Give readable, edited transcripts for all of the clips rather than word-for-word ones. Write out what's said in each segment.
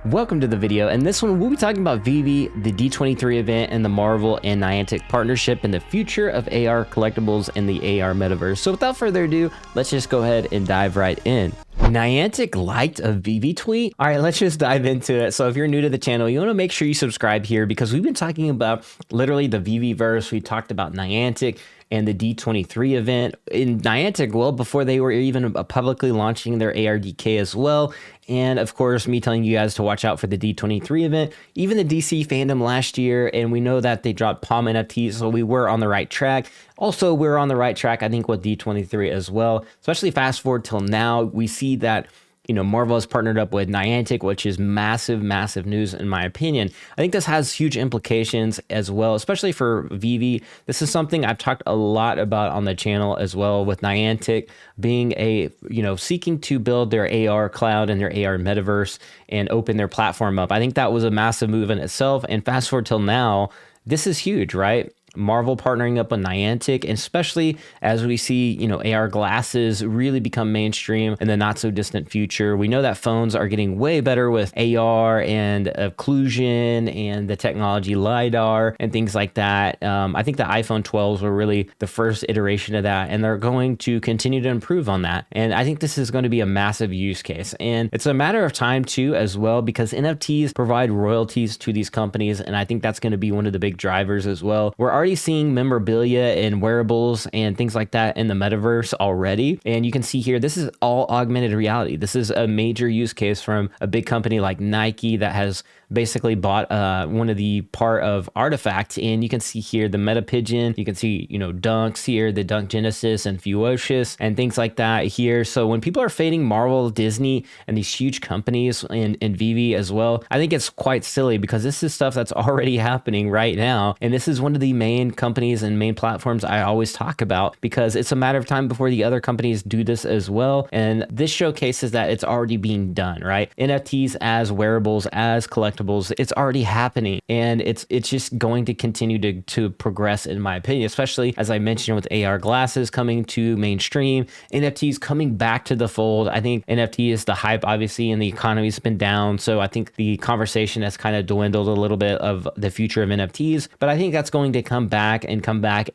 Welcome to the video. In this one, we'll be talking about Veve, the D23 event, and the Marvel and Niantic partnership, and the future of AR collectibles in the AR metaverse. So without further ado, let's just go ahead and dive right in. Niantic liked a Veve tweet. All right, let's just dive into it. So if you're new to the channel, you want to make sure you subscribe here because we've been talking about literally the Veveverse. We talked about Niantic and the D23 event in Niantic well before they were even publicly launching their ARDK as well. And of course, me telling you guys to watch out for the D23 event, even the DC fandom last year. And we know that they dropped Palm NFTs, so we were on the right track. Also, we're on the right track, I think, with D23 as well, especially fast forward till now. We see that, you know, Marvel has partnered up with Niantic, which is massive, massive news in my opinion. I think this has huge implications as well, especially for Veve. This is something I've talked a lot about on the channel as well, with Niantic being a, seeking to build their AR cloud and their AR metaverse and open their platform up. I think that was a massive move in itself. And fast forward till now, this is huge, right? Marvel partnering up with Niantic, and especially as we see, AR glasses really become mainstream in the not so distant future. We know that phones are getting way better with AR and occlusion and the technology LiDAR and things like that. I think the iPhone 12s were really the first iteration of that, and they're going to continue to improve on that. And I think this is going to be a massive use case. And it's a matter of time too, as well, because NFTs provide royalties to these companies. And I think that's going to be one of the big drivers as well. We're already seeing memorabilia and wearables and things like that in the metaverse already. And you can see here, this is all augmented reality. This is a major use case from a big company like Nike that has basically bought one of the part of Artifact. And you can see here the Meta Pigeon. You can see, Dunks here, the Dunk Genesis and Fuocious and things like that here. So when people are fading Marvel, Disney, and these huge companies and Veve as well, I think it's quite silly because this is stuff that's already happening right now. And this is one of the main companies and main platforms I always talk about because it's a matter of time before the other companies do this as well. And this showcases that it's already being done, right? NFTs as wearables, as collectibles, it's already happening, and it's just going to continue to progress, in my opinion, especially as I mentioned with AR glasses coming to mainstream, NFTs coming back to the fold. I think NFT is the hype, obviously, and the economy's been down, so I think the conversation has kind of dwindled a little bit of the future of NFTs, but I think that's going to come back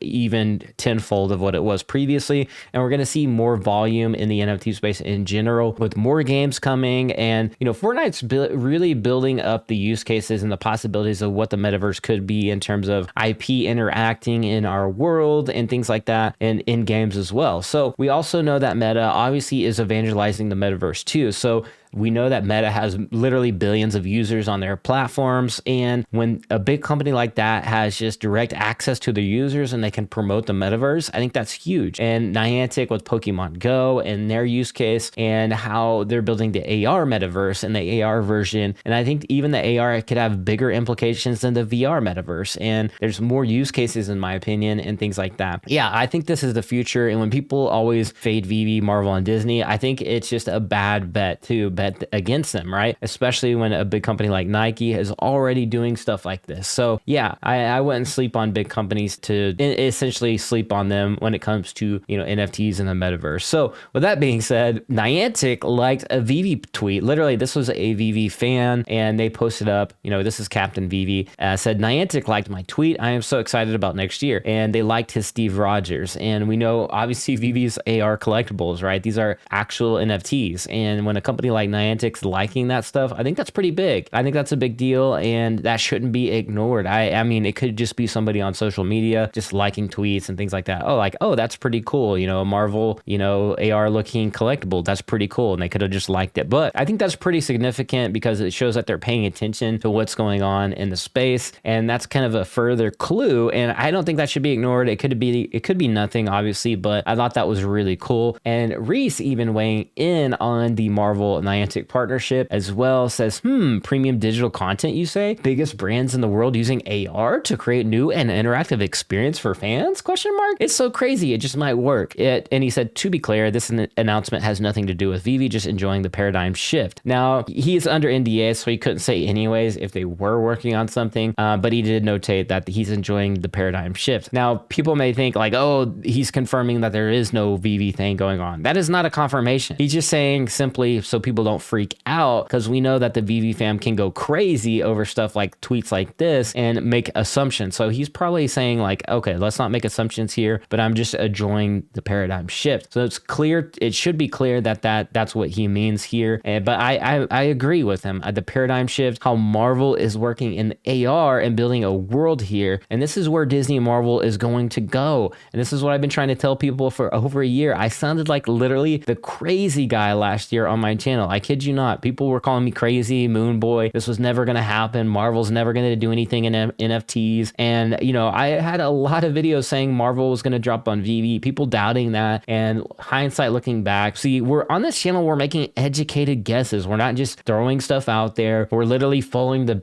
even tenfold of what it was previously, and we're going to see more volume in the NFT space in general with more games coming. And Fortnite's really building up the use cases and the possibilities of what the metaverse could be in terms of IP interacting in our world and things like that, and in games as well. So we also know that Meta obviously is evangelizing the metaverse too. So we know that Meta has literally billions of users on their platforms. And when a big company like that has just direct access to their users and they can promote the metaverse, I think that's huge. And Niantic with Pokemon Go and their use case and how they're building the AR metaverse and the AR version. And I think even the AR could have bigger implications than the VR metaverse. And there's more use cases, in my opinion, and things like that. Yeah, I think this is the future. And when people always fade Veve, Marvel, and Disney, I think it's just a bad bet to bet against them, right? Especially when a big company like Nike is already doing stuff like this. So yeah, I wouldn't sleep on big companies to essentially sleep on them when it comes to, NFTs and the metaverse. So with that being said, Niantic liked a Veve tweet. Literally, this was a Veve fan, and they posted up, this is Captain Veve, said, "Niantic liked my tweet. I am so excited about next year." And they liked his Steve Rogers. And we know, obviously, Veve's AR collectibles, right? These are actual NFTs. And when a company like Niantic's liking that stuff, I think that's pretty big. I think that's a big deal, and that shouldn't be ignored. I mean, it could just be somebody on social media just liking tweets and things like that. Oh, that's pretty cool. A Marvel, AR looking collectible. That's pretty cool. And they could have just liked it. But I think that's pretty significant because it shows that they're paying attention to what's going on in the space. And that's kind of a further clue. And I don't think that should be ignored. It could be nothing, obviously, but I thought that was really cool. And Reese even weighing in on the Marvel Niantic partnership as well says, premium digital content, you say? Biggest brands in the world using AR to create new and interactive experience for fans? ? It's so crazy. It just might work. And he said, to be clear, this announcement has nothing to do with Veve, just enjoying the paradigm shift. Now, he is under NDA, so he couldn't say anyways if they were working on something, but he did notate that he's enjoying the paradigm shift. Now, people may think like, oh, he's confirming that there is no Veve thing going on. That is not a confirmation. He's just saying simply so people don't freak out, because we know that the Veve fam can go crazy over stuff like tweets like this and make assumptions. So he's probably saying like, okay, let's not make assumptions here, but I'm just enjoying the paradigm shift. So it's clear, it should be clear that that's what he means here. But I agree with him. The paradigm shift, how Marvel is working in AR and building a world here. And this is where Disney and Marvel is going to go. And this is what I've been trying to tell people for over a year. I sounded like literally the crazy guy last year on my channel. I kid you not. People were calling me crazy, moon boy. This was never going to happen. Marvel's never going to do anything in NFTs. And, you know, I had a lot of videos saying Marvel was going to drop on Veve, people doubting that, and hindsight looking back. See, we're on this channel, we're making educated guesses. We're not just throwing stuff out there. We're literally following the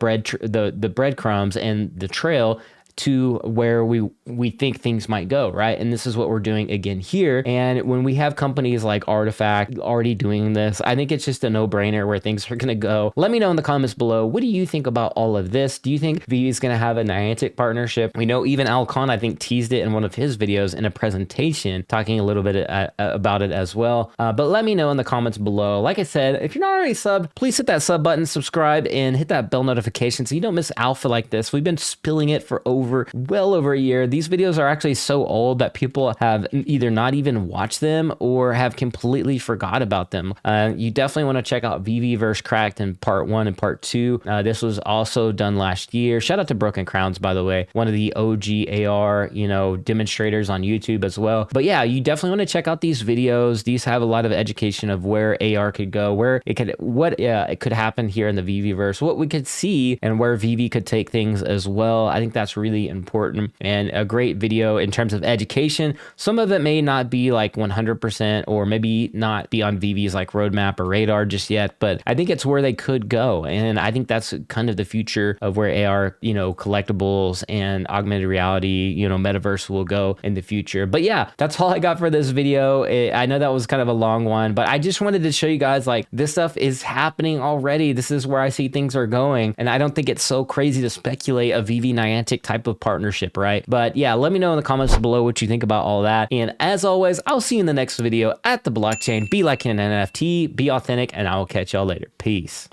breadcrumbs and the trail to where we think things might go, right? And this is what we're doing again here. And when we have companies like Artifact already doing this, I think it's just a no-brainer where things are gonna go. Let me know in the comments below, what do you think about all of this? Do you think Veve is gonna have a Niantic partnership? We know even Al Khan, I think, teased it in one of his videos in a presentation, talking a little bit about it as well. But let me know in the comments below. Like I said, if you're not already subbed, please hit that sub button, subscribe, and hit that bell notification so you don't miss alpha like this. We've been spilling it for well over a year. These videos are actually so old that people have either not even watched them or have completely forgot about them. You definitely want to check out Veve vs. Cracked in part 1 and part 2. This was also done last year. Shout out to Broken Crowns, by the way, one of the OG AR, you know, demonstrators on YouTube as well. But yeah, you definitely want to check out these videos. These have a lot of education of where AR could go, where it could, it could happen here in the Veve verse, what we could see, and where Veve could take things as well. I think that's really important and a great video in terms of education. Some of it may not be like 100% or maybe not be on Veve's like roadmap or radar just yet, but I think it's where they could go. And I think that's kind of the future of where AR, you know, collectibles and augmented reality, you know, metaverse will go in the future. But yeah, that's all I got for this video. I know that was kind of a long one, but I just wanted to show you guys like this stuff is happening already. This is where I see things are going. And I don't think it's so crazy to speculate a Veve Niantic type of partnership, right? But yeah, let me know in the comments below what you think about all that. And as always, I'll see you in the next video at the blockchain. Be like an NFT, be authentic, and I will catch y'all later. Peace.